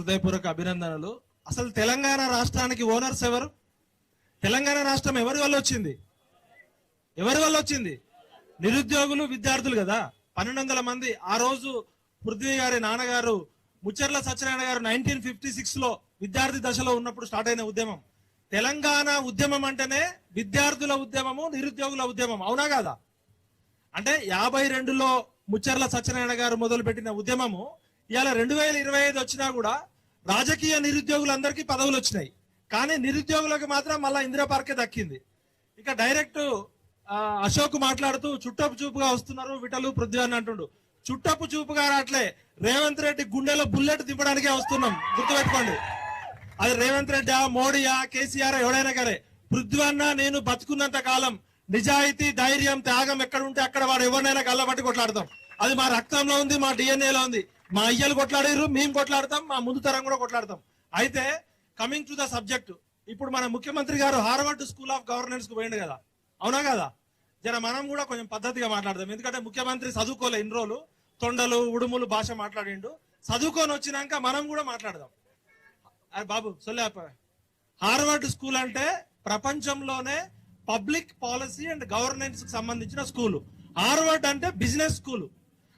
హృదయపూర్వక అభినందనలు. అసలు తెలంగాణ రాష్ట్రానికి ఓనర్స్ ఎవరు? తెలంగాణ రాష్ట్రం ఎవరి వల్ల వచ్చింది? ఎవరి వల్ల వచ్చింది? నిరుద్యోగులు, విద్యార్థులు కదా. 1200 మంది. ఆ రోజు పృథ్వీ గారి నాన్నగారు ముచ్చర్ల సత్యనారాయణ గారు 1956 లో విద్యార్థి దశలో ఉన్నప్పుడు స్టార్ట్ అయిన ఉద్యమం. తెలంగాణ ఉద్యమం అంటేనే విద్యార్థుల ఉద్యమము, నిరుద్యోగుల ఉద్యమం. అవునా కాదా? అంటే 52లో ముచ్చర్ల సత్యనారాయణ గారు మొదలుపెట్టిన ఉద్యమము ఇవాళ 2025 వచ్చినా కూడా రాజకీయ నిరుద్యోగులందరికీ పదవులు వచ్చినాయి, కానీ నిరుద్యోగులకు మాత్రం మళ్ళా ఇందిరా పార్కే దక్కింది. ఇక డైరెక్ట్ అశోక్ మాట్లాడుతూ చుట్టపు చూపుగా వస్తున్నారు విటలు పృథ్వీ అని అంటుండు. చుట్టపు చూపుగా రావట్లే, రేవంత్ రెడ్డి గుండెలో బుల్లెట్ దింపడానికే వస్తున్నాం, గుర్తుపెట్టుకోండి. అది రేవంత్ రెడ్డి, మోడీయా, కేసీఆర్, ఎవడైనా సరే, పృథ్వీ అన్న నేను బతుకున్నంత కాలం నిజాయితీ, ధైర్యం, త్యాగం ఎక్కడ ఉంటే అక్కడ వాడు ఎవరినైనా గల్లబట్టి కొట్లాడతాం. అది మా రక్తంలో ఉంది, మా డిఎన్ఏలో ఉంది. మా అయ్యలు కొట్లాడారు, మేము కొట్లాడతాం, మా ముందు తరం కూడా కొట్లాడతాం. అయితే కమింగ్ టు ద సబ్జెక్ట్, ఇప్పుడు మన ముఖ్యమంత్రి గారు హార్వర్డ్ స్కూల్ ఆఫ్ గవర్నెన్స్ కు పోయిండు కదా, అవునా కదా? జర మనం కూడా కొంచెం పద్ధతిగా మాట్లాడదాం. ఎందుకంటే ముఖ్యమంత్రి చదువుకోలే, ఇన్ని రోజులు తొండలు ఉడుములు భాష మాట్లాడిండు. చదువుకొని వచ్చినాక మనం కూడా మాట్లాడదాం. బాబు సొల్లాప, హార్వర్డ్ స్కూల్ అంటే ప్రపంచంలోనే పబ్లిక్ పాలసీ అండ్ గవర్నెన్స్ కి సంబంధించిన స్కూల్. హార్వర్డ్ అంటే బిజినెస్ స్కూల్.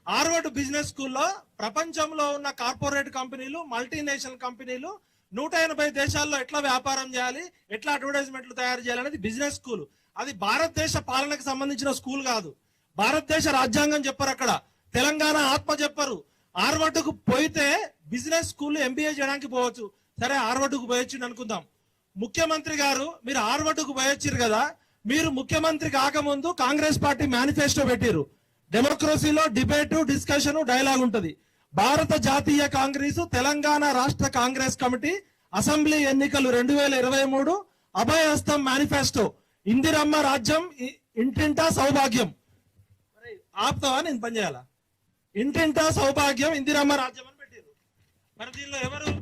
హార్వర్డ్ బిజినెస్ స్కూల్లో ప్రపంచంలో ఉన్న కార్పొరేట్ కంపెనీలు, మల్టీనేషనల్ కంపెనీలు 180 దేశాల్లో ఎట్లా వ్యాపారం చేయాలి, ఎట్లా అడ్వర్టైజ్మెంట్లు తయారు చేయాలనేది బిజినెస్ స్కూల్. అది భారతదేశ పాలనకు సంబంధించిన స్కూల్ కాదు. భారతదేశ రాజ్యాంగం చెప్పరు, అక్కడ తెలంగాణ ఆత్మ చెప్పరు. హార్వర్డ్ కు పోయితే బిజినెస్ స్కూల్ ఎంబీఏ చేయడానికి పోవచ్చు. సరే, హార్వర్డ్ కు పోయొచ్చింది అనుకుందాం. ముఖ్యమంత్రి గారు మీరు హార్వర్డ్ కు పోయొచ్చారు కదా, మీరు ముఖ్యమంత్రి కాకముందు కాంగ్రెస్ పార్టీ మేనిఫెస్టో పెట్టిరు. డెమోక్రసీలో డిబేటు, డిస్కషన్, డైలాగ్ ఉంటది. భారత జాతీయ కాంగ్రెస్, తెలంగాణ రాష్ట్ర కాంగ్రెస్ కమిటీ అసెంబ్లీ ఎన్నికలు 2023 అభయహస్తం మేనిఫెస్టో, ఇందిరమ్మ రాజ్యం, ఇంటింటా సౌభాగ్యం. ఆపుతావా, నేను పని చేయాలా? ఇంటింటా సౌభాగ్యం, ఇందిరమ్మ రాజ్యం అని పెట్టిరు. మరి దీనిలో ఎవరు?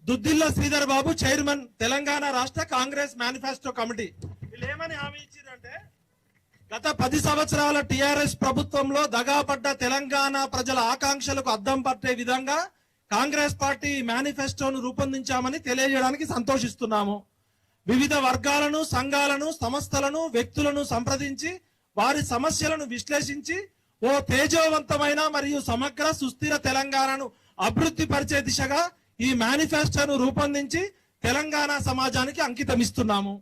దుద్దిల్ల శ్రీధర్ బాబు, చైర్మన్, తెలంగాణ రాష్ట్ర కాంగ్రెస్ మేనిఫెస్టో కమిటీ. వీళ్ళు ఏమని హామీ ఇచ్చారంటే, గత 10 సంవత్సరాల టిఆర్ఎస్ ప్రభుత్వంలో దగాపడ్డ తెలంగాణ ప్రజల ఆకాంక్షలకు అద్దం పట్టే విధంగా కాంగ్రెస్ పార్టీ మేనిఫెస్టోను రూపొందించామని తెలియజేయడానికి సంతోషిస్తున్నాము. వివిధ వర్గాలను, సంఘాలను, సంస్థలను, వ్యక్తులను సంప్రదించి వారి సమస్యలను విశ్లేషించి ఓ తేజోవంతమైన మరియు సమగ్ర సుస్థిర తెలంగాణను అభివృద్ధి పరిచే దిశగా ఈ మేనిఫెస్టోను రూపొందించి తెలంగాణ సమాజానికి అంకితమిస్తున్నాము.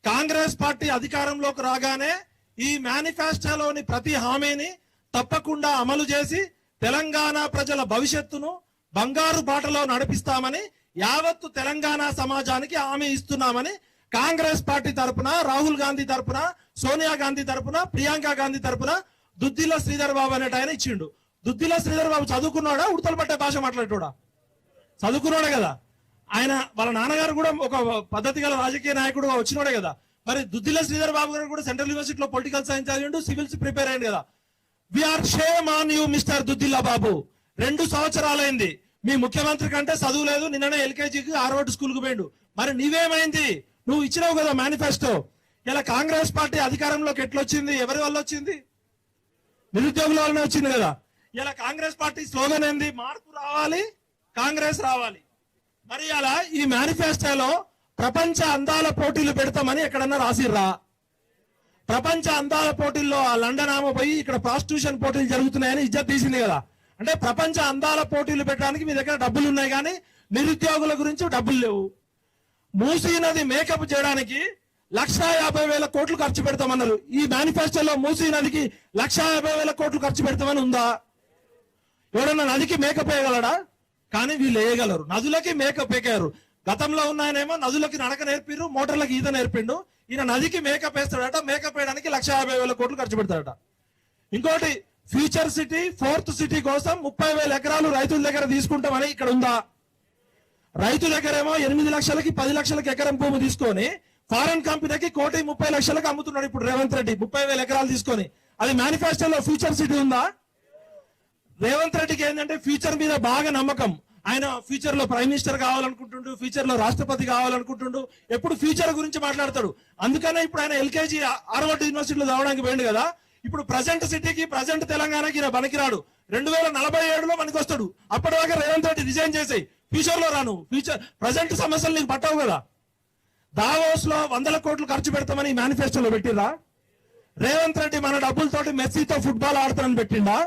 కాంగ్రెస్ పార్టీ అధికారంలోకి రాగానే ఈ మేనిఫెస్టోలోని ప్రతి హామీని తప్పకుండా అమలు చేసి తెలంగాణ ప్రజల భవిష్యత్తును బంగారు బాటలో నడిపిస్తామని యావత్తు తెలంగాణ సమాజానికి హామీ ఇస్తున్నామని కాంగ్రెస్ పార్టీ తరపున, రాహుల్ గాంధీ తరపున, సోనియా గాంధీ తరపున, ప్రియాంక గాంధీ తరపున దుద్దిల్ల శ్రీధర్ బాబు అనేట ఆయన ఇచ్చిండు. దుద్దిల్ల శ్రీధర్ బాబు చదువుకున్నాడా, ఉడతలు పట్టే భాష మాట్లాడేటోడా? చదువుకున్నాడే కదా. ఆయన వాళ్ళ నాన్నగారు కూడా ఒక పద్ధతి గల రాజకీయ నాయకుడుగా వచ్చినోడే కదా. మరి దుద్దిల్ల శ్రీధర్ బాబు గారు కూడా సెంట్రల్ యూనివర్సిటీలో పొలిటికల్ సైన్స్ చదివిండు, సివిల్స్ ప్రిపేర్ అయ్యింది కదా. We are shame on you mister Duddilla Babu. 2 సంవత్సరాలైంది, మీ ముఖ్యమంత్రి కంటే చదువు లేదు. నిన్ననే ఎల్కేజీకి హార్వర్డ్ స్కూల్ కు పోయిండు. మరి నీవేమైంది? నువ్వు ఇచ్చినావు కదా మేనిఫెస్టో. ఇలా కాంగ్రెస్ పార్టీ అధికారంలోకి ఎట్లొచ్చింది? ఎవరి వల్ల వచ్చింది? నిరుద్యోగుల వల్లనే వచ్చింది కదా. ఇలా కాంగ్రెస్ పార్టీ స్లోగన్ ఏంది? మార్పు రావాలి, కాంగ్రెస్ రావాలి. మరి అలా ఈ మేనిఫెస్టోలో ప్రపంచ అందాల పోటీలు పెడతామని ఎక్కడన్నా రాసిర్రా? ప్రపంచ అందాల పోటీల్లో ఆ లండన్ ఆమె పోయి ఇక్కడ ప్రాస్టిట్యూషన్ పోటీలు జరుగుతున్నాయని ఇజ్జత్ తీసింది కదా. అంటే ప్రపంచ అందాల పోటీలు పెట్టడానికి మీ దగ్గర డబ్బులు ఉన్నాయి, కానీ నిరుద్యోగుల గురించి డబ్బులు లేవు. మూసీ నది మేకప్ చేయడానికి 1,50,000 కోట్లు ఖర్చు పెడతామన్నారు. ఈ మేనిఫెస్టోలో మూసీ నదికి 1,50,000 కోట్లు ఖర్చు పెడతామని ఉందా? ఎవడన్నా నదికి మేకప్ వేయగలడా? కానీ వీళ్ళు వేయగలరు. నదులకి మేకప్ ఎక్కారు. గతంలో ఉన్నాయనేమో నదులకి నడక నేర్పిరు, మోటార్లకి ఈత నేర్పిండు. ఈయన నదికి మేకప్ వేస్తాడట. మేకప్ వేయడానికి 1,50,000 కోట్లు ఖర్చు పెడతాడట. ఇంకోటి, ఫ్యూచర్ సిటీ, 4th సిటీ కోసం 30,000 ఎకరాలు రైతుల దగ్గర తీసుకుంటామని ఇక్కడ ఉందా? రైతు దగ్గరేమో 8 లక్షలకి 10 లక్షలకి ఎకరం భూమి తీసుకొని ఫారెన్ కంపెనీకి 1,30,00,000 అమ్ముతున్నాడు ఇప్పుడు రేవంత్ రెడ్డి 30,000 ఎకరాలు తీసుకొని. అది మేనిఫెస్టోలో ఫ్యూచర్ సిటీ ఉందా? రేవంత్ రెడ్డికి ఏంటంటే ఫ్యూచర్ మీద బాగా నమ్మకం. ఆయన ఫ్యూచర్ లో ప్రైమ్ మినిస్టర్ కావాలనుకుంటుండు, ఫ్యూచర్ లో రాష్ట్రపతి కావాలనుకుంటుండు, ఎప్పుడు ఫ్యూచర్ గురించి మాట్లాడతాడు. అందుకనే ఇప్పుడు ఆయన ఎల్కేజీ హార్వర్డ్ యూనివర్సిటీలో చదవడానికి పోయిండు కదా. ఇప్పుడు ప్రజెంట్ సిటీకి, ప్రజెంట్ తెలంగాణకి పనికిరాడు. 2047లో మనకి వస్తాడు. అప్పటిదాకా రేవంత్ రెడ్డి రిజైన్ చేసాయి, ఫ్యూచర్ లో రాను. ఫ్యూచర్ ప్రజెంట్ సమస్యలు నీకు పట్టవు కదా. దావోస్ లో 100 కోట్లు ఖర్చు పెడతామని మేనిఫెస్టోలో పెట్టిందా? రేవంత్ రెడ్డి మన డబ్బులతోటి మెస్సీతో ఫుట్బాల్ ఆడతానని పెట్టిందా?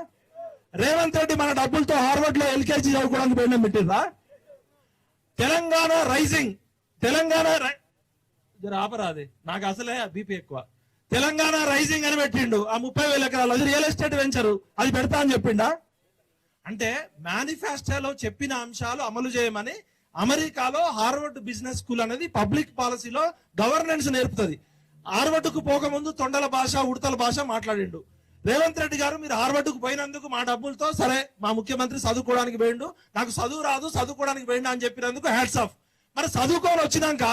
రేవంత్ రెడ్డి మన డబ్బులతో హార్వర్డ్ లో ఎల్కేజీ చదువుకోవడానికి పోయినా పెట్టిందా? తెలంగాణ రైజింగ్, తెలంగాణ ఆపరాది, నాకు అసలే బీపీ ఎక్కువ. తెలంగాణ రైజింగ్ అని పెట్టిండు. ఆ 30,000 ఎకరాలు అది రియల్ ఎస్టేట్ వెంచరు, అది పెడతా అని చెప్పిండా? అంటే మేనిఫెస్టోలో చెప్పిన అంశాలు అమలు చేయమని అమెరికాలో హార్వర్డ్ బిజినెస్ స్కూల్ అనేది పబ్లిక్ పాలసీలో గవర్నెన్స్ నేర్పుతుంది. హార్వర్డ్ కు పోకముందు తొండల భాష, ఉడతల భాష మాట్లాడిండు. రేవంత్ రెడ్డి గారు మీరు హార్వర్డ్ కు పోయినందుకు మా డబ్బులతో, సరే మా ముఖ్యమంత్రి చదువుకోవడానికి పోయిండు, నాకు చదువు రాదు చదువుకోవడానికి పోయిండు అని చెప్పినందుకు హ్యాట్స్ ఆఫ్. మరి చదువుకొని వచ్చినాక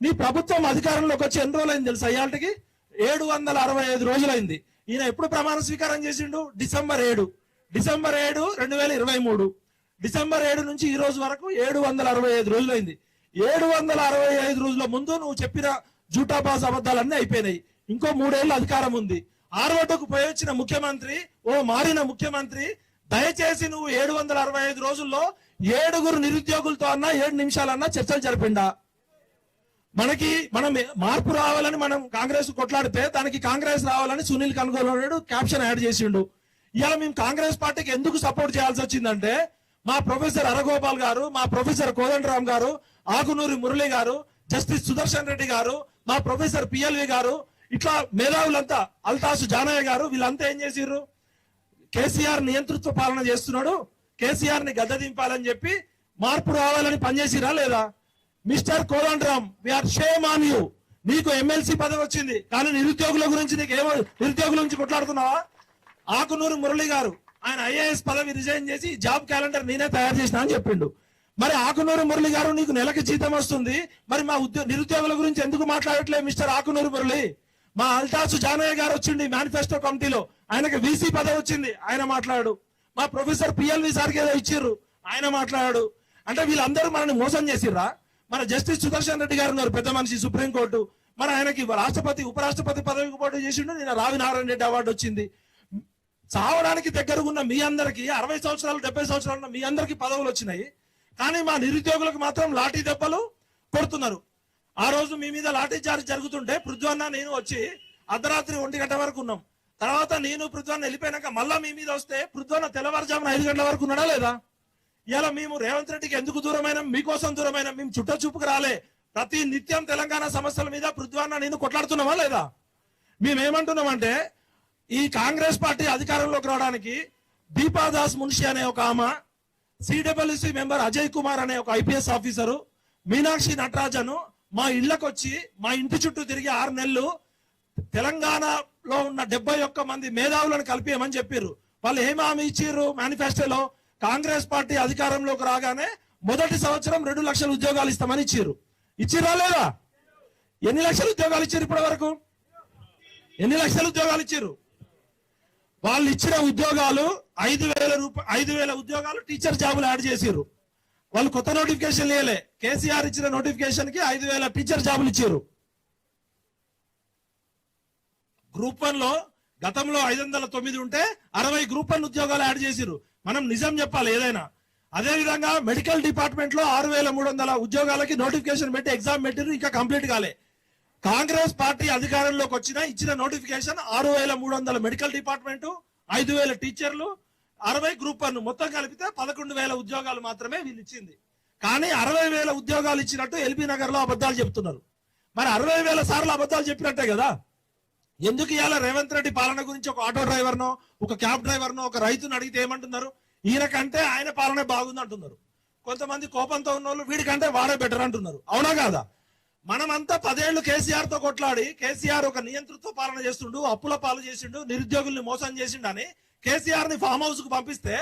నీ ప్రభుత్వం అధికారంలోకి వచ్చి ఎన్ని రోజులైంది తెలుసా? ఇయాల్టికి 765 రోజులైంది. ఈయన ఎప్పుడు ప్రమాణ స్వీకారం చేసిండు? డిసెంబర్ 7, 2023. డిసెంబర్ 7 నుంచి ఈ రోజు వరకు 765 రోజులైంది. 765 రోజుల ముందు నువ్వు చెప్పిన జూటాబాజ్ అబద్ధాలన్నీ అయిపోయినాయి. ఇంకో 3 ఏళ్ళు అధికారం ఉంది. హార్వర్డ్కు పోయి వచ్చిన ముఖ్యమంత్రి, మారిన ముఖ్యమంత్రి, దయచేసి నువ్వు 765 రోజుల్లో 7 నిరుద్యోగులతో అన్నా 7 నిమిషాలన్నా చర్చలు జరిపిండా? మనం మార్పు రావాలని మనం కాంగ్రెస్ కొట్లాడితే దానికి కాంగ్రెస్ రావాలని సునీల్ కనుగోలు క్యాప్షన్ యాడ్ చేసిండు. ఇవాళ మేము కాంగ్రెస్ పార్టీకి ఎందుకు సపోర్ట్ చేయాల్సి వచ్చిందంటే మా ప్రొఫెసర్ అరగోపాల్ గారు, మా ప్రొఫెసర్ కోదండరామ్ గారు, ఆకునూరి మురళి గారు, జస్టిస్ సుదర్శన్ రెడ్డి గారు, మా ప్రొఫెసర్ పిఎల్వి గారు, ఇట్లా మేధావులంతా, అల్తాసు జానయ్య గారు, వీళ్ళంతా ఏం చేసిర్రు? కేసీఆర్ నియంతృత్వ పాలన చేస్తున్నాడు, కేసీఆర్ ని గద్దె దింపాలని చెప్పి మార్పు రావాలని పనిచేసిరా లేదా? Mister Kodandaram, we are shame on you. నీకు ఎమ్మెల్సీ పదవి వచ్చింది, కానీ నిరుద్యోగుల గురించి నీకు ఏమో, నిరుద్యోగుల నుంచి కొట్లాడుతున్నావా? ఆకునూరి మురళి గారు, ఆయన ఐఏఎస్ పదవి రిజైన్ చేసి జాబ్ క్యాలెండర్ నేనే తయారు చేసిన అని చెప్పిండు. మరి ఆకునూరి మురళి గారు నీకు నెలకి జీతం వస్తుంది, మరి మా నిరుద్యోగుల గురించి ఎందుకు మాట్లాడట్లేదు మిస్టర్ ఆకునూరి మురళి? మా అల్తాసు జానయ్య గారు వచ్చింది మేనిఫెస్టో కమిటీలో, ఆయనకి వీసీ పదవి వచ్చింది, ఆయన మాట్లాడు. మా ప్రొఫెసర్ పిఎల్వి సార్కి ఏదో ఇచ్చిర్రు, ఆయన మాట్లాడు. అంటే వీళ్ళందరూ మనల్ని మోసం చేసిర్రా? మన జస్టిస్ సుదర్శన్ రెడ్డి గారు ఉన్నారు, పెద్ద మనిషి, సుప్రీంకోర్టు, మరి ఆయనకి రాష్ట్రపతి, ఉపరాష్ట్రపతి పదవికి పోటీ చేసిండు, నేను రావి నారాయణ రెడ్డి అవార్డు వచ్చింది. చావడానికి దగ్గరగా ఉన్న మీ అందరికి, 60 సంవత్సరాలు 70 సంవత్సరాలు ఉన్న మీ అందరికి పదవులు వచ్చినాయి, కానీ మా నిరుద్యోగులకు మాత్రం లాఠీ దెబ్బలు కొడుతున్నారు. ఆ రోజు మీ మీద లాఠీ చార్జ్ జరుగుతుంటే పృథ్వన్న నేను వచ్చి అర్ధరాత్రి 1 గంట వరకు ఉన్నాం. తర్వాత నేను పృథ్వన్న వెళ్ళిపోయినాక మళ్ళా మీ మీద వస్తే పృథ్వన్న తెల్లవారుజామున 5 గంటల వరకు ఉన్నాడా లేదా? ఇలా మేము రేవంత్ రెడ్డికి ఎందుకు దూరమైన? మీకోసం దూరమైన. మేము చుట్ట చూపుకు రాలే. ప్రతి నిత్యం తెలంగాణ సమస్యల మీద పృథ్వన్న నేను కొట్లాడుతున్నామా లేదా? మేమేమంటున్నామంటే ఈ కాంగ్రెస్ పార్టీ అధికారంలోకి రావడానికి దీపాదాస్ మున్షి అనే ఒక ఆమె, సిడబ్ల్యూసి మెంబర్ అజయ్ కుమార్ అనే ఒక ఐపీఎస్ ఆఫీసరు, మీనాక్షి నటరాజను మా ఇళ్లకు వచ్చి మా ఇంటి చుట్టూ తిరిగి 6 నెలలు తెలంగాణలో ఉన్న 71 మంది మేధావులను కలిపేయమని చెప్పారు. వాళ్ళు ఏమి హామీ ఇచ్చారు మేనిఫెస్టోలో? కాంగ్రెస్ పార్టీ అధికారంలోకి రాగానే మొదటి సంవత్సరం 2 లక్షల ఉద్యోగాలు ఇస్తామని ఇచ్చారు. ఇచ్చిరా లేదా? ఎన్ని లక్షల ఉద్యోగాలు ఇచ్చారు ఇప్పటి వరకు? ఎన్ని లక్షల ఉద్యోగాలు ఇచ్చారు? వాళ్ళు ఇచ్చిన ఉద్యోగాలు 5,000 ఉద్యోగాలు టీచర్ జాబులు యాడ్ చేసారు. వాళ్ళు కొత్త నోటిఫికేషన్ లేలే. కేసీఆర్ ఇచ్చిన నోటిఫికేషన్ కి 5,000 టీచర్ జాబులు ఇచ్చారు. గ్రూప్ 1 లో గతంలో 509 ఉంటే 60 గ్రూప్ 1 ఉద్యోగాలు యాడ్ చేసారు. మనం నిజం చెప్పాలి ఏదైనా. అదే విధంగా మెడికల్ డిపార్ట్మెంట్ లో 6,300 ఉద్యోగాలకి నోటిఫికేషన్ పెట్టి ఎగ్జామ్ పెట్టారు, ఇంకా కంప్లీట్ కాలే. కాంగ్రెస్ పార్టీ అధికారంలోకి వచ్చిన ఇచ్చిన నోటిఫికేషన్ 6,300 మెడికల్ డిపార్ట్మెంట్, 5,000 టీచర్లు, 60 గ్రూప్ 1 మొత్తం కలిపితే 11,000 ఉద్యోగాలు మాత్రమే వీళ్ళు ఇచ్చింది. కానీ 60,000 ఉద్యోగాలు ఇచ్చినట్టు ఎల్బీ నగర్ లో అబద్ధాలు చెప్తున్నారు. మరి 60,000 సార్లు అబద్ధాలు చెప్పినట్టే కదా. ఎందుకు ఇవాళ రేవంత్ రెడ్డి పాలన గురించి ఒక ఆటో డ్రైవర్నో, ఒక క్యాబ్ డ్రైవర్నో, ఒక రైతును అడిగితే ఏమంటున్నారు? ఈయన కంటే ఆయన పాలన బాగుంది అంటున్నారు. కొంతమంది కోపంతో ఉన్న వాళ్ళు వీడికంటే వాడే బెటర్ అంటున్నారు. అవునా కాదా? మనమంతా 10 ఏళ్లు కేసీఆర్ తో కొట్లాడి, కేసీఆర్ ఒక నియంతృత్వ పాలన చేస్తుండు, అప్పుల పాలు చేసిండు, నిరుద్యోగుల్ని మోసం చేసిండు అని కేసీఆర్ ని ఫామ్ హౌస్ కు పంపిస్తే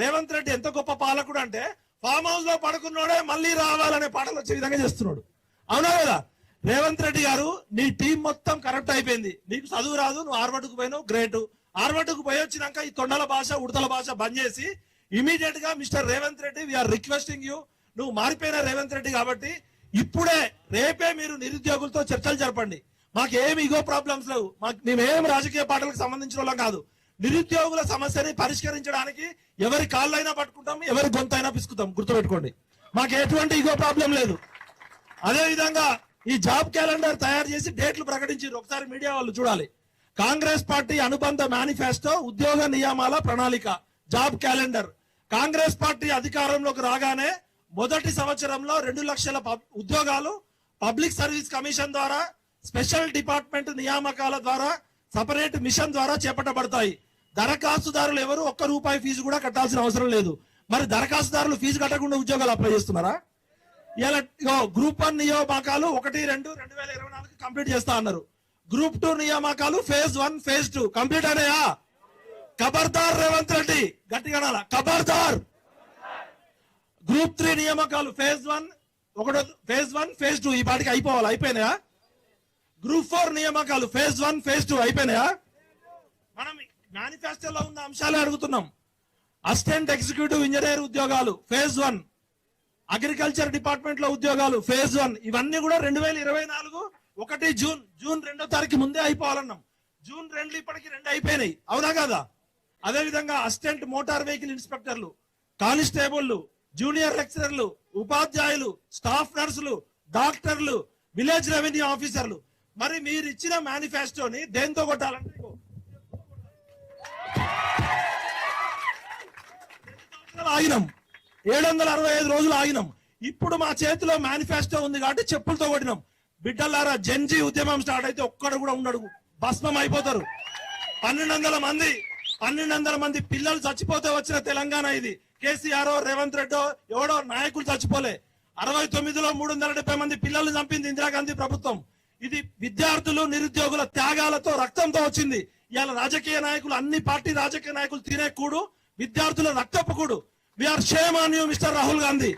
రేవంత్ రెడ్డి ఎంత గొప్ప పాలకుడు అంటే ఫామ్ హౌస్ లో పడుకున్నాడే మళ్ళీ రావాలనే పాటలు వచ్చే విధంగా చేస్తున్నాడు. అవునా కదా? రేవంత్ రెడ్డి గారు, నీ టీం మొత్తం కరెక్ట్ అయిపోయింది. నీకు చదువు రాదు, నువ్వు హార్వర్డ్ కు పోయినావు, గ్రేట్. హార్వర్డ్ కు పోయి వచ్చినాక ఈ తొండల భాష, ఉడతల భాష బంద్ చేసి ఇమీడియట్ గా mister Revanth Reddy, we are requesting you, నువ్వు మారిపోయిన రేవంత్ రెడ్డి కాబట్టి ఇప్పుడే రేపే మీరు నిరుద్యోగులతో చర్చలు జరపండి. మాకేమి ఇగో ప్రాబ్లమ్స్ లేవు, మేమేం రాజకీయ పార్టీలకు సంబంధించిన వాళ్ళం కాదు. నిరుద్యోగుల సమస్యని పరిష్కరించడానికి ఎవరి కాళ్ళైనా పట్టుకుంటాం, ఎవరి గొంతైనా పిసుకుతాం. గుర్తుపెట్టుకోండి. మాకు ఎటువంటి ఇగో ప్రాబ్లం లేదు. అదే విధంగా ఈ జాబ్ క్యాలెండర్ తయారు చేసి డేట్లు ప్రకటించారు. ఒకసారి మీడియా వాళ్ళు చూడాలి. కాంగ్రెస్ పార్టీ అనుబంధ మేనిఫెస్టో ఉద్యోగ నియామాల ప్రణాళిక జాబ్ క్యాలెండర్. కాంగ్రెస్ పార్టీ అధికారంలోకి రాగానే మొదటి సంవత్సరంలో 2 లక్షల ఉద్యోగాలు పబ్లిక్ సర్వీస్ కమిషన్ ద్వారా, స్పెషల్ డిపార్ట్మెంట్ నియామకాల ద్వారా, సపరేట్ మిషన్ ద్వారా చేపట్టబడతాయి. దరఖాస్తుదారులు ఎవరు ₹1 ఫీజు కూడా కట్టాల్సిన అవసరం లేదు. మరి దరఖాస్తుదారులు ఫీజు కట్టకుండా ఉద్యోగాలు అప్లై చేస్తున్నారా? ఇలా గ్రూప్ 1 నియామకాలు 1-2-2024 కంప్లీట్ చేస్తా అన్నారు. గ్రూప్ 2 నియామకాలు ఫేజ్ 1 ఫేజ్ 2 కంప్లీట్ అయినాయా? ఖబర్దార్ రేవంత్ రెడ్డి, గట్టిగా అనాలా ఖబర్దార్. గ్రూప్ 3 నియామకాలు ఫేజ్ 1 ఫేజ్ 2 ఈ పాటికి అయిపోయినాయా? గ్రూప్ 4 నియామకాలు ఫేజ్ 1 ఫేజ్ 2 అయిపోయినాయా? మనం మేనిఫెస్టోలో ఉన్న అంశాలే అడుగుతున్నాం. అసిస్టెంట్ ఎగ్జిక్యూటివ్ ఇంజనీర్ ఉద్యోగాలు ఫేజ్ 1, అగ్రికల్చర్ డిపార్ట్మెంట్ లో ఉద్యోగాలు ఫేజ్ 1, ఇవన్నీ కూడా 2024 1 జూన్ 2వ తారీఖు ముందే అయిపోవాలన్నాం. జూన్ 2 ఇప్పటికి 2 అయిపోయినాయి, అవునా కదా? అదే విధంగా అసిస్టెంట్ మోటార్ వెహికల్ ఇన్స్పెక్టర్లు, కానిస్టేబుల్లు, జూనియర్ లెక్చరర్లు, ఉపాధ్యాయులు, స్టాఫ్ నర్సులు, డాక్టర్లు, విలేజ్ రెవెన్యూ ఆఫీసర్లు. మరి మీరు ఇచ్చిన మేనిఫెస్టోని దేంతో కొట్టాలంటే 765 రోజులు ఆగినాం. ఇప్పుడు మా చేతిలో మేనిఫెస్టో ఉంది కాబట్టి చెప్పులతో కొట్టినాం. బిడ్డలారా, జెన్జీ ఉద్యమం స్టార్ట్ అయితే ఒక్కడు కూడా ఉండడు, భస్మం అయిపోతారు. 1200 మంది పిల్లలు చచ్చిపోతే వచ్చిన తెలంగాణ ఇది. కేసీఆర్, రేవంత్ రెడ్డో ఎవడో నాయకులు చచ్చిపోలే. 69లో 370 మంది పిల్లలు చంపింది ఇందిరాగాంధీ ప్రభుత్వం. ఇది విద్యార్థులు, నిరుద్యోగుల త్యాగాలతో, రక్తంతో వచ్చింది. ఇవాళ రాజకీయ నాయకులు, అన్ని పార్టీ రాజకీయ నాయకులు తినే కూడు విద్యార్థుల రక్తపు కూడు. We are shame on you mister Rahul Gandhi.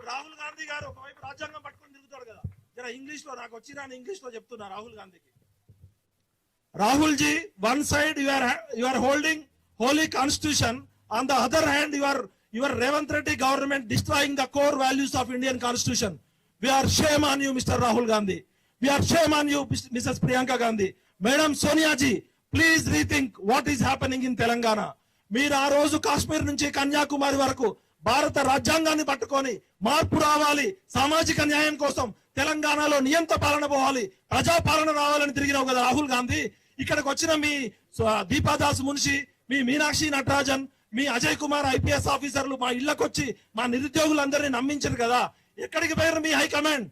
Rahul Gandhi గారు ఒకవైపు రాజ్యాంగం పట్టుకొని తిరుగుతాడు కదా. జర ఇంగ్లీష్ లో నాకు వచ్చిన ఇంగ్లీష్ లో చెప్తున్నా రాహుల్ గాంధీకి. Rahul ji, one side you are holding holy constitution, on the other hand your Revanth Reddy government destroying the core values of Indian constitution. We are shame on you Mr. Rahul Gandhi. We are shame on you Mrs. Priyanka Gandhi. Madam Sonia ji, please rethink what is happening in Telangana. మీరు ఆ రోజు కాశ్మీర్ నుంచి కన్యాకుమారి వరకు భారత రాజ్యాంగాన్ని పట్టుకొని మార్పు రావాలి, సామాజిక న్యాయం కోసం తెలంగాణలో నియంత పాలన పోవాలి, ప్రజా పాలన రావాలని తిరిగినావు కదా రాహుల్ గాంధీ. ఇక్కడికి వచ్చిన మీ దీపాదాస్ మున్షి, మీ మీనాక్షి నటరాజన్, మీ అజయ్ కుమార్ ఐపీఎస్ ఆఫీసర్లు మా ఇళ్లకొచ్చి మా నిరుద్యోగులందరినీ నమ్మించారు కదా. ఎక్కడికి పోయారు మీ హైకమాండ్?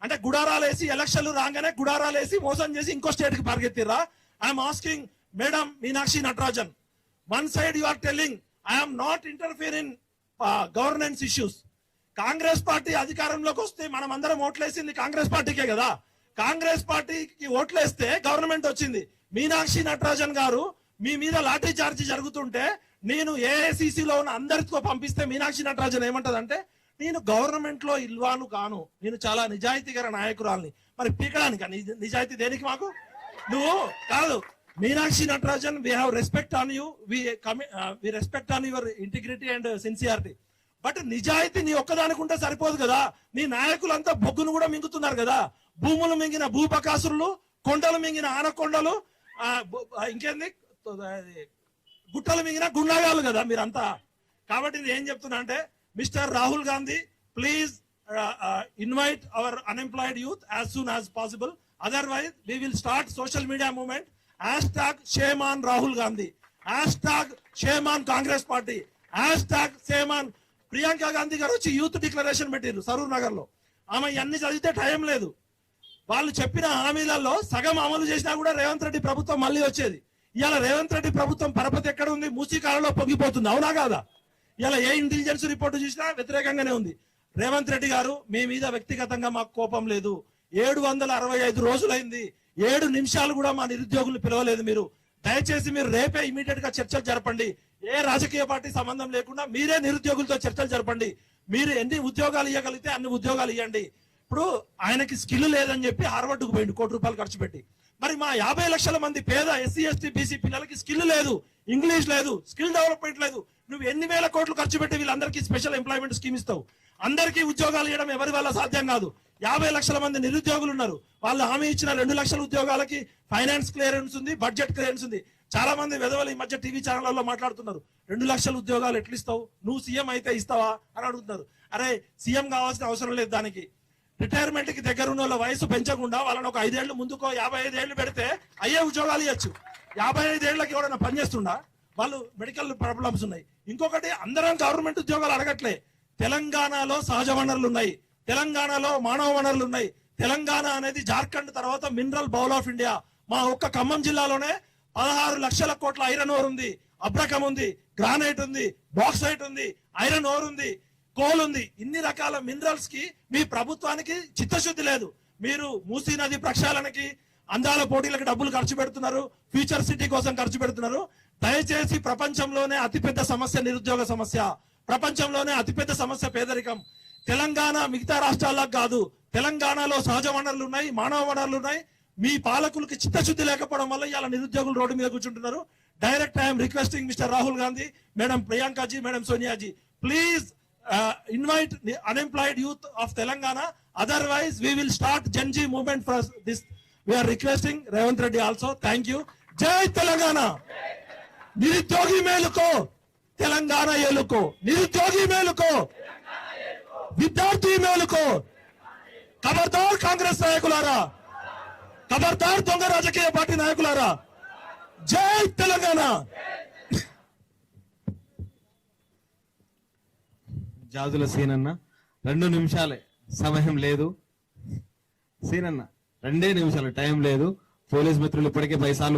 అంటే గుడారాలేసి ఎలక్షన్లు రాగానే గుడారాలేసి మోసం చేసి ఇంకో స్టేట్ కి పరిగెత్తిరా? I'm asking madam Meenakshi Natarajan, one side you are telling I am not interfering in governance issues. Congress party అధికారంలోకి వస్తే మనం అందరం ఓట్లేసింది కాంగ్రెస్ పార్టీకే కదా. కాంగ్రెస్ పార్టీకి ఓట్లేస్తే గవర్నమెంట్ వచ్చింది. మీనాక్షి నటరాజన్ గారు మీ మీద లాఠీ చార్జీ జరుగుతుంటే నేను ఏఐసిసి లో ఉన్న అందరితో పంపిస్తే మీనాక్షి నటరాజన్ ఏమంటదంటే, నేను గవర్నమెంట్ లో ఇల్వాను కాను, నేను చాలా నిజాయితీగల నాయకురాల్ని. మరి పీకడానికి నిజాయితీ దేనికి మాకు? నువ్వు కాదు Meenakshi Natarajan, we have respect on you, we respect on your integrity and sincerity. But నిజాయితీ నీ ఒక్కదానికి ఉంటే సరిపోదు కదా. నీ నాయకులంతా బొగ్గును కూడా మింగుతున్నారు కదా. భూములు మింగిన భూపకాసురులు, కొండలు మింగిన ఆనకొండలు, ఇంకేంది గుట్టలు మింగిన గుండాగాలు కదా మీరంతా. కాబట్టి నేను ఏం చెప్తున్నా అంటే, mister Rahul Gandhi, please invite our unemployed youth as soon as possible. Otherwise we will start social media movement. #shame on Rahul Gandhi, #shame on Congress Party, #shame on Priyanka Gandhi గారు వచ్చి యూత్ డిక్లరేషన్ పెట్టారు సరూర్ నగర్ లో. ఆమె ఇవన్నీ చదివితే టైం లేదు. వాళ్ళు చెప్పిన హామీలలో సగం అమలు చేసినా కూడా రేవంత్ రెడ్డి ప్రభుత్వం మళ్ళీ వచ్చేది. ఇవాళ రేవంత్ రెడ్డి ప్రభుత్వం పరపతి ఎక్కడ ఉంది? మూసీ కాలంలో పొంగిపోతుంది, అవునా కాదా? ఇవాళ ఏ ఇంటెలిజెన్స్ రిపోర్టు చూసినా వ్యతిరేకంగానే ఉంది. రేవంత్ రెడ్డి గారు, మీ మీద వ్యక్తిగతంగా మాకు కోపం లేదు. 765 రోజులైంది, 7 నిమిషాలు కూడా మా నిరుద్యోగులు పిలవలేదు మీరు. దయచేసి మీరు రేపే ఇమీడియట్ గా చర్చలు జరపండి. ఏ రాజకీయ పార్టీ సంబంధం లేకుండా మీరే నిరుద్యోగులతో చర్చలు జరపండి. మీరు ఎన్ని ఉద్యోగాలు ఇవ్వగలిగితే అన్ని ఉద్యోగాలు ఇవ్వండి. ఇప్పుడు ఆయనకి స్కిల్ లేదని చెప్పి హార్వర్డ్కు పోయింది ₹1 ఖర్చు పెట్టి. మరి మా 50 లక్షల మంది పేద ఎస్సీ ఎస్టీ బీసీ పిల్లలకి స్కిల్ లేదు, ఇంగ్లీష్ లేదు, స్కిల్ డెవలప్మెంట్ లేదు. నువ్వు ఎన్ని వేల కోట్లు ఖర్చు పెట్టి వీళ్ళందరికీ స్పెషల్ ఎంప్లాయ్మెంట్ స్కీమ్ ఇస్తావు? అందరికీ ఉద్యోగాలు ఇవ్వడం ఎవరి వల్ల సాధ్యం కాదు. 50 లక్షల మంది నిరుద్యోగులు ఉన్నారు. వాళ్ళు హామీ ఇచ్చిన 2 లక్షల ఉద్యోగాలకి ఫైనాన్స్ క్లియరెన్స్ ఉంది, బడ్జెట్ క్లియరెన్స్ ఉంది. చాలా మంది విధవలు ఈ మధ్య టీవీ ఛానళ్లలో మాట్లాడుతున్నారు, 2 లక్షల ఉద్యోగాలు ఎట్లా ఇస్తావు, నువ్వు సీఎం అయితే ఇస్తావా అని అడుగుతున్నారు. అరే సీఎం కావాల్సిన అవసరం లేదు దానికి. రిటైర్మెంట్ కి దగ్గర ఉన్న వాళ్ళ వయసు పెంచకుండా వాళ్ళని ఒక 5 ఏళ్ళు ముందుకో 55 ఏళ్ళు పెడితే అయ్యే ఉద్యోగాలు ఇవ్వచ్చు. 55 ఏళ్ళకి ఎవరైనా పనిచేస్తుండా? వాళ్ళు మెడికల్ ప్రాబ్లమ్స్ ఉన్నాయి. ఇంకొకటి, అందరం గవర్నమెంట్ ఉద్యోగాలు అడగట్లే. తెలంగాణలో సహజ వనరులు ఉన్నాయి, తెలంగాణలో మానవ వనరులు ఉన్నాయి. తెలంగాణ అనేది జార్ఖండ్ తర్వాత మినరల్ బౌల్ ఆఫ్ ఇండియా. మా ఒక్క ఖమ్మం జిల్లాలోనే 16 లక్షల కోట్ల ఐరన్ ఓర్ ఉంది, అబ్రకం ఉంది, గ్రానైట్ ఉంది, బాక్సైట్ ఉంది, ఐరన్ ఓర్ ఉంది, కోల్ ఉంది. ఇన్ని రకాల మినరల్స్ కి మీ ప్రభుత్వానికి చిత్తశుద్ధి లేదు. మీరు మూసీ నది ప్రక్షాళనకి, అందాల పోటీలకు డబ్బులు ఖర్చు పెడుతున్నారు, ఫ్యూచర్ సిటీ కోసం ఖర్చు పెడుతున్నారు. దయచేసి ప్రపంచంలోనే అతిపెద్ద సమస్య నిరుద్యోగ సమస్య, ప్రపంచంలోనే అతిపెద్ద సమస్య పేదరికం. తెలంగాణ మిగతా రాష్ట్రాలకు కాదు, తెలంగాణలో సహజ వనరులు ఉన్నాయి, మానవ వనరులు ఉన్నాయి. మీ పాలకులకి చిత్తశుద్ధి లేకపోవడం వల్ల ఇలా నిరుద్యోగులు రోడ్డు మీద కూర్చుంటున్నారు. Direct I'm requesting mister Rahul Gandhi, madam Priyankaji, madam Soniaji, please invite the unemployed youth of Telangana. Otherwise, we will start Gen Z movement for this. We are requesting Revant Reddy also. Thank you. Jai Telangana. నిరుద్యోగి మేలుకో, తెలంగాణ ఏలుకో. నిరుద్యోగి మేలుకో, విద్యార్థి మేలుకో. ఖబర్దార్ కాంగ్రెస్ నాయకులారా, ఖబర్దార్ దొంగ రాజకీయ పార్టీ నాయకులారా. జై తెలంగాణ. జాజుల సీనన్న 2 నిమిషాలే, సమయం లేదు. సీనన్న 2 నిమిషాలు టైం లేదు. పోలీస్ మిత్రులు ఇప్పటికే 10 సార్లు